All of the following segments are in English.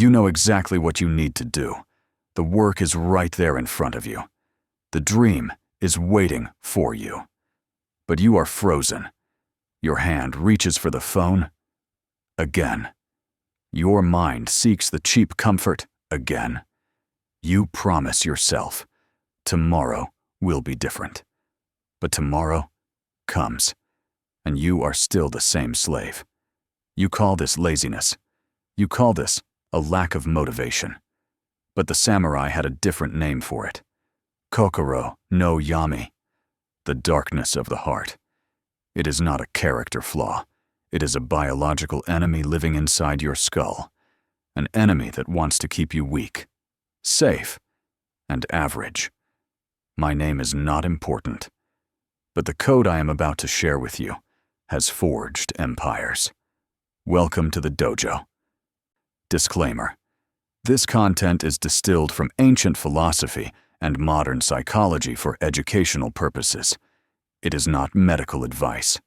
You know exactly what you need to do. The work is right there in front of you. The dream is waiting for you. But you are frozen. Your hand reaches for the phone again. Your mind seeks the cheap comfort again. You promise yourself, tomorrow will be different. But tomorrow comes, and you are still the same slave. You call this laziness. You call this a lack of motivation. But the samurai had a different name for it. Kokoro no Yami, the darkness of the heart. It is not a character flaw. It is a biological enemy living inside your skull. An enemy that wants to keep you weak, safe, and average. My name is not important, but the code I am about to share with you has forged empires. Welcome to the dojo. Disclaimer. This content is distilled from ancient philosophy and modern psychology for educational purposes. It is not medical advice.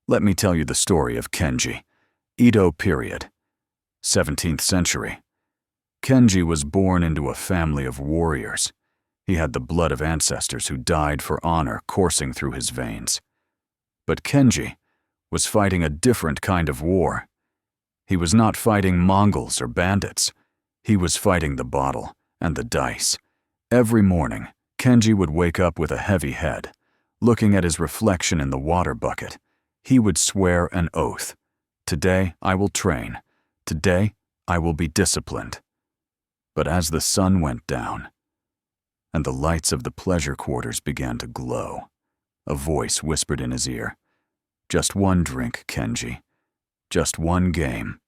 Let me tell you the story of Kenji. Edo period. 17th century. Kenji was born into a family of warriors. He had the blood of ancestors who died for honor coursing through his veins. But Kenji was fighting a different kind of war. He was not fighting Mongols or bandits. He was fighting the bottle and the dice. Every morning, Kenji would wake up with a heavy head. Looking at his reflection in the water bucket, he would swear an oath. Today I will train. Today I will be disciplined. But as the sun went down, and the lights of the pleasure quarters began to glow, a voice whispered in his ear, "Just one drink, Kenji. Just one game."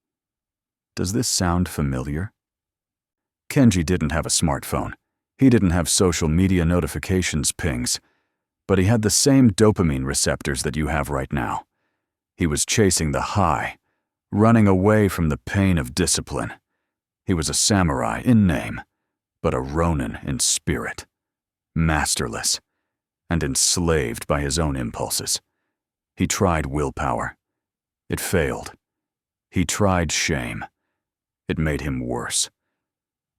Does this sound familiar? Kenji didn't have a smartphone. He didn't have social media notifications pings, but he had the same dopamine receptors that you have right now. He was chasing the high, running away from the pain of discipline. He was a samurai in name, but a ronin in spirit, masterless, and enslaved by his own impulses. He tried willpower. It failed. He tried shame. It made him worse.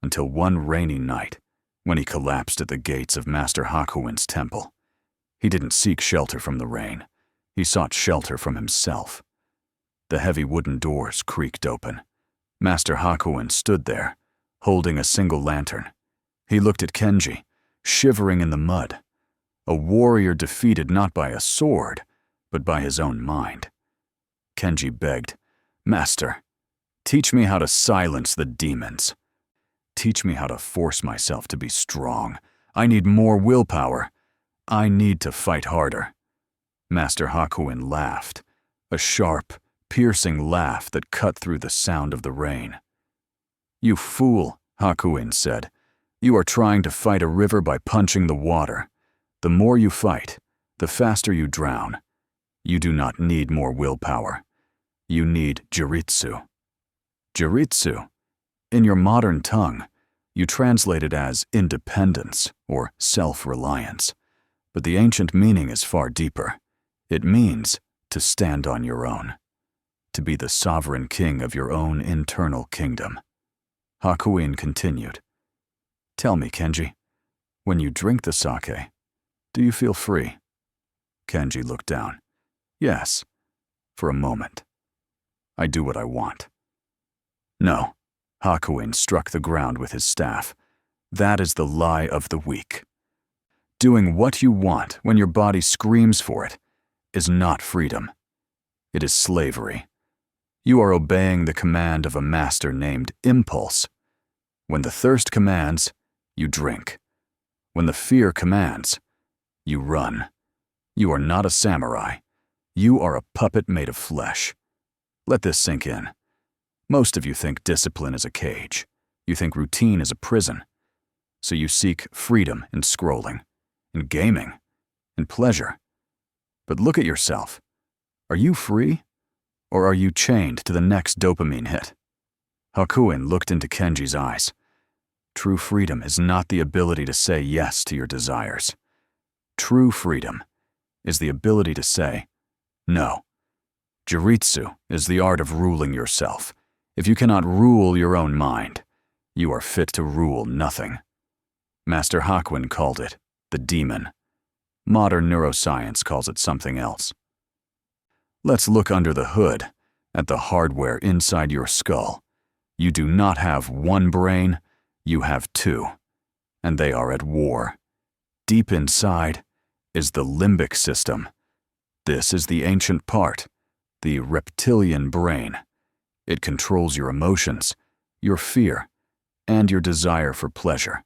Until one rainy night, when he collapsed at the gates of Master Hakuin's temple. He didn't seek shelter from the rain. He sought shelter from himself. The heavy wooden doors creaked open. Master Hakuin stood there, holding a single lantern. He looked at Kenji, shivering in the mud, a warrior defeated not by a sword, but by his own mind. Kenji begged, "Master, teach me how to silence the demons. Teach me how to force myself to be strong. I need more willpower. I need to fight harder." Master Hakuin laughed, a sharp, piercing laugh that cut through the sound of the rain. "You fool," Hakuin said. "You are trying to fight a river by punching the water. The more you fight, the faster you drown. You do not need more willpower. You need Jiritsu." Jiritsu? In your modern tongue, you translate it as independence or self-reliance, but the ancient meaning is far deeper. It means to stand on your own, to be the sovereign king of your own internal kingdom. Hakuin continued, "Tell me, Kenji, when you drink the sake, do you feel free?" Kenji looked down. "Yes, for a moment. I do what I want." "No," Hakuin struck the ground with his staff. "That is the lie of the weak. Doing what you want when your body screams for it is not freedom. It is slavery. You are obeying the command of a master named impulse. When the thirst commands, you drink. When the fear commands, you run. You are not a samurai. You are a puppet made of flesh. Let this sink in. Most of you think discipline is a cage. You think routine is a prison. So you seek freedom in scrolling, in gaming, in pleasure. But look at yourself. Are you free? Or are you chained to the next dopamine hit?" Hakuin looked into Kenji's eyes. True freedom is not the ability to say yes to your desires. True freedom is the ability to say, No. Jiritsu is the art of ruling yourself. If you cannot rule your own mind, you are fit to rule nothing. Master Hakuin called it the demon. Modern neuroscience calls it something else. Let's look under the hood, at the hardware inside your skull. You do not have one brain, you have two, and they are at war. Deep inside is the limbic system. This is the ancient part, the reptilian brain. It controls your emotions, your fear, and your desire for pleasure.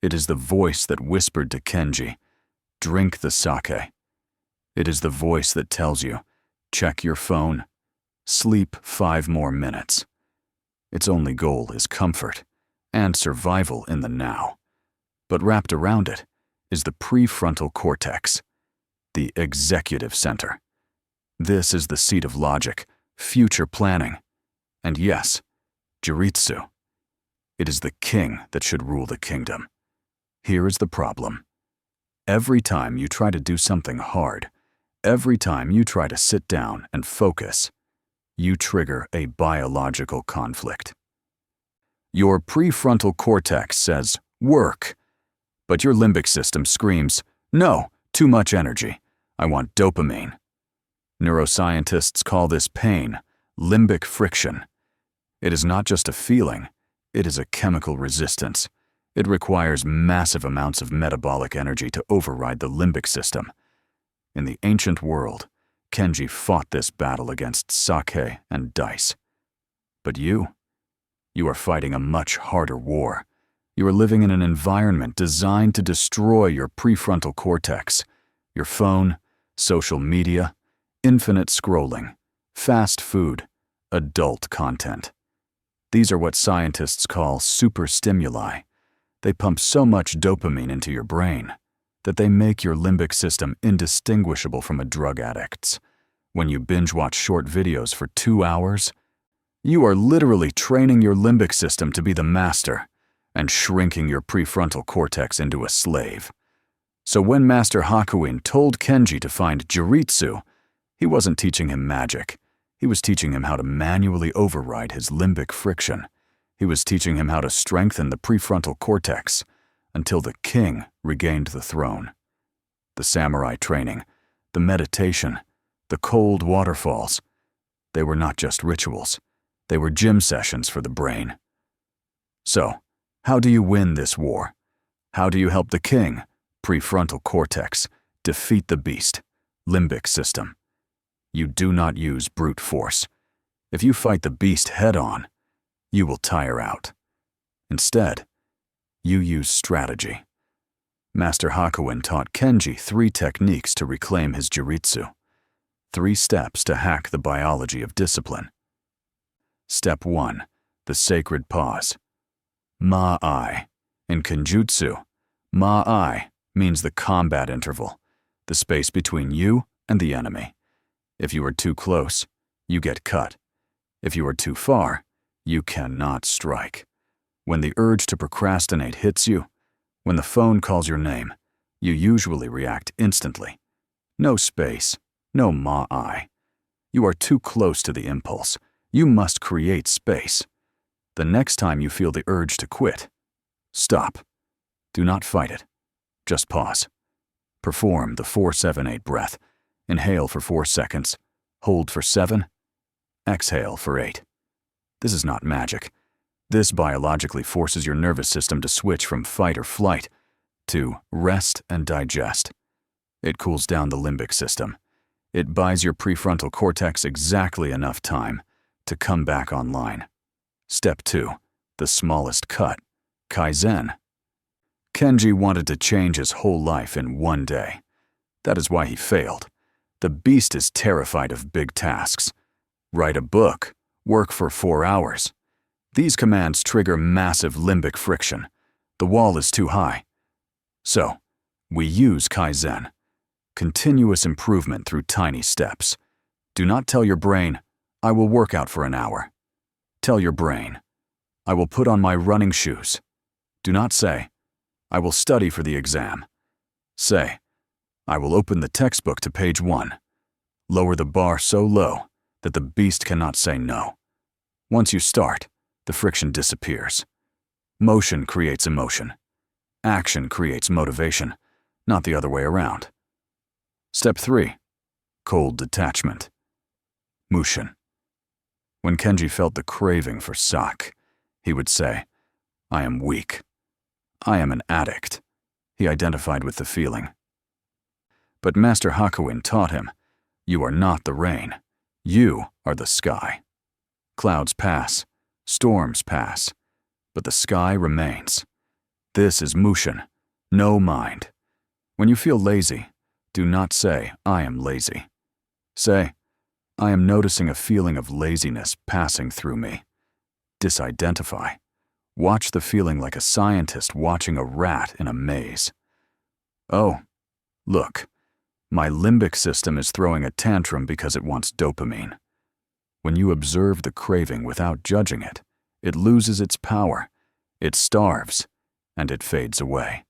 It is the voice that whispered to Kenji, "Drink the sake." It is the voice that tells you, "Check your phone, sleep 5 more minutes." Its only goal is comfort and survival in the now. But wrapped around it is the prefrontal cortex, the executive center. This is the seat of logic, future planning, and yes, Jiritsu. It is the king that should rule the kingdom. Here is the problem. Every time you try to do something hard, every time you try to sit down and focus, you trigger a biological conflict. Your prefrontal cortex says, "Work," but your limbic system screams, "No, too much energy. I want dopamine." Neuroscientists call this pain limbic friction. It is not just a feeling, it is a chemical resistance. It requires massive amounts of metabolic energy to override the limbic system. In the ancient world, Kenji fought this battle against sake and dice. But you are fighting a much harder war. You are living in an environment designed to destroy your prefrontal cortex, your phone, social media, infinite scrolling, fast food, adult content. These are what scientists call superstimuli. They pump so much dopamine into your brain that they make your limbic system indistinguishable from a drug addict's. When you binge-watch short videos for 2 hours, you are literally training your limbic system to be the master and shrinking your prefrontal cortex into a slave. So when Master Hakuin told Kenji to find Jiritsu, he wasn't teaching him magic. He was teaching him how to manually override his limbic friction. He was teaching him how to strengthen the prefrontal cortex until the king regained the throne. The samurai training, the meditation, the cold waterfalls, they were not just rituals. They were gym sessions for the brain. So, how do you win this war? How do you help the king, prefrontal cortex, defeat the beast, limbic system? You do not use brute force. If you fight the beast head-on, you will tire out. Instead, you use strategy. Master Hakuin taught Kenji 3 techniques to reclaim his Jiritsu. 3 steps to hack the biology of discipline. Step 1. The sacred pause. Ma-ai. In Kenjutsu, ma-ai means the combat interval, the space between you and the enemy. If you are too close, you get cut. If you are too far, you cannot strike. When the urge to procrastinate hits you, when the phone calls your name, you usually react instantly. No space, no ma-ai. You are too close to the impulse. You must create space. The next time you feel the urge to quit, stop. Do not fight it. Just pause. Perform the 4-7-8 breath. Inhale for 4 seconds, hold for 7, exhale for 8. This is not magic. This biologically forces your nervous system to switch from fight or flight to rest and digest. It cools down the limbic system. It buys your prefrontal cortex exactly enough time to come back online. Step 2. The smallest cut. Kaizen. Kenji wanted to change his whole life in 1 day. That is why he failed. The beast is terrified of big tasks. Write a book. Work for 4 hours. These commands trigger massive limbic friction. The wall is too high. So, we use Kaizen. Continuous improvement through tiny steps. Do not tell your brain, "I will work out for an hour." Tell your brain, "I will put on my running shoes." Do not say, "I will study for the exam." Say, "I will open the textbook to page 1." Lower the bar so low that the beast cannot say no. Once you start, the friction disappears. Motion creates emotion. Action creates motivation, not the other way around. Step 3. Cold detachment. Mushin. When Kenji felt the craving for sake, he would say, "I am weak. I am an addict." He identified with the feeling. But Master Hakuin taught him, "You are not the rain. You are the sky. Clouds pass, storms pass, but the sky remains. This is Mushin, no mind. When you feel lazy, do not say, 'I am lazy.' Say, 'I am noticing a feeling of laziness passing through me.' Disidentify. Watch the feeling like a scientist watching a rat in a maze. Oh, look, my limbic system is throwing a tantrum because it wants dopamine." When you observe the craving without judging it, it loses its power, it starves, and it fades away.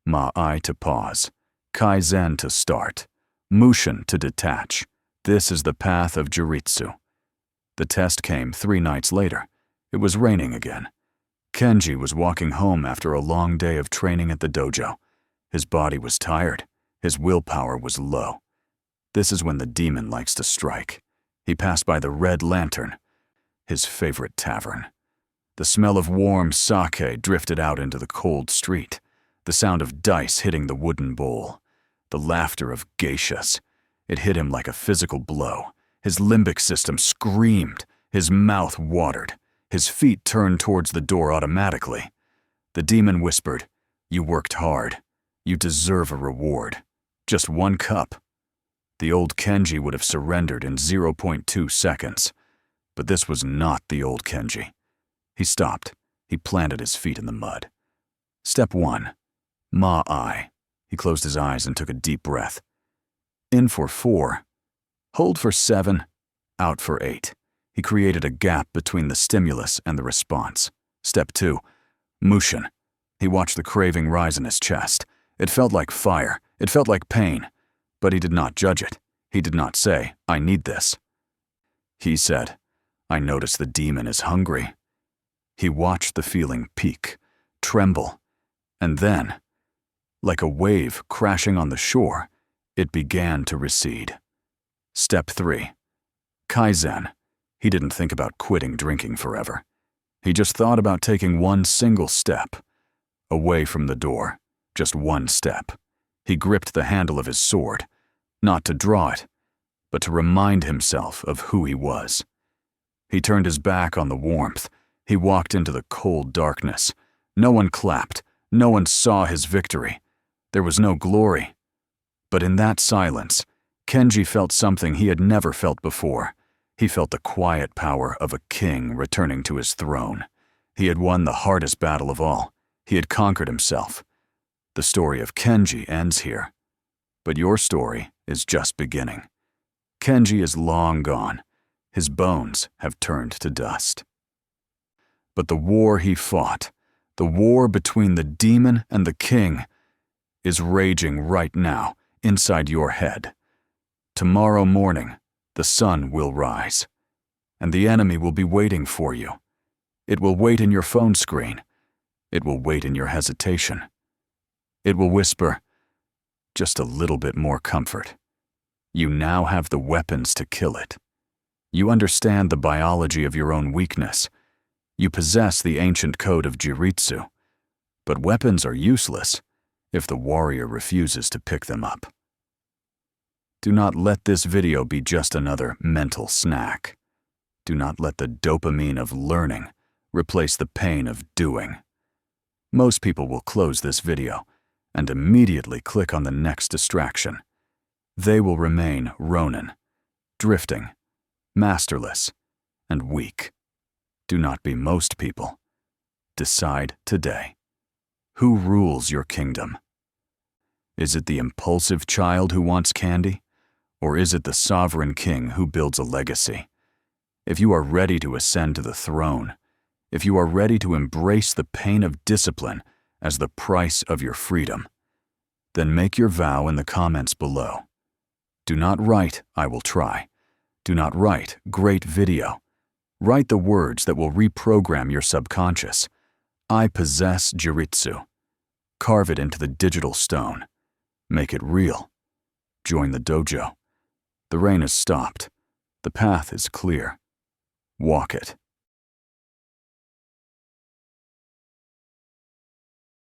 Ma-I to pause, Kaizen to start, Mushin to detach. This is the path of Jiritsu. The test came 3 nights later. It was raining again. Kenji was walking home after a long day of training at the dojo. His body was tired. His willpower was low. This is when the demon likes to strike. He passed by the Red Lantern, his favorite tavern. The smell of warm sake drifted out into the cold street, the sound of dice hitting the wooden bowl, the laughter of geishas. It hit him like a physical blow. His limbic system screamed, his mouth watered, his feet turned towards the door automatically. The demon whispered, "You worked hard. You deserve a reward. Just 1 cup." The old Kenji would have surrendered in 0.2 seconds. But this was not the old Kenji. He stopped. He planted his feet in the mud. Step 1. Ma-I. He closed his eyes and took a deep breath. In for 4. Hold for 7. Out for 8. He created a gap between the stimulus and the response. Step 2. Mushin. He watched the craving rise in his chest. It felt like fire. It felt like pain. But he did not judge it. He did not say, "I need this." He said, "I notice the demon is hungry." He watched the feeling peak, tremble, and then, like a wave crashing on the shore, it began to recede. Step 3. Kaizen. He didn't think about quitting drinking forever. He just thought about taking 1 single step. Away from the door. Just 1 step. He gripped the handle of his sword, not to draw it, but to remind himself of who he was. He turned his back on the warmth. He walked into the cold darkness. No one clapped. No one saw his victory. There was no glory. But in that silence, Kenji felt something he had never felt before. He felt the quiet power of a king returning to his throne. He had won the hardest battle of all. He had conquered himself. The story of Kenji ends here. But your story is just beginning. Kenji is long gone. His bones have turned to dust. But the war he fought, the war between the demon and the king, is raging right now inside your head. Tomorrow morning, the sun will rise, and the enemy will be waiting for you. It will wait in your phone screen. It will wait in your hesitation. It will whisper, "Just a little bit more comfort." You now have the weapons to kill it. You understand the biology of your own weakness. You possess the ancient code of Jiritsu, but weapons are useless if the warrior refuses to pick them up. Do not let this video be just another mental snack. Do not let the dopamine of learning replace the pain of doing. Most people will close this video and immediately click on the next distraction. They will remain Ronin, drifting, masterless, and weak. Do not be most people. Decide today. Who rules your kingdom? Is it the impulsive child who wants candy? Or is it the sovereign king who builds a legacy? If you are ready to ascend to the throne, if you are ready to embrace the pain of discipline as the price of your freedom, then make your vow in the comments below. Do not write, I will try. Do not write, great video. Write the words that will reprogram your subconscious. I possess Jiritsu. Carve it into the digital stone. Make it real. Join the dojo. The rain has stopped. The path is clear. Walk it.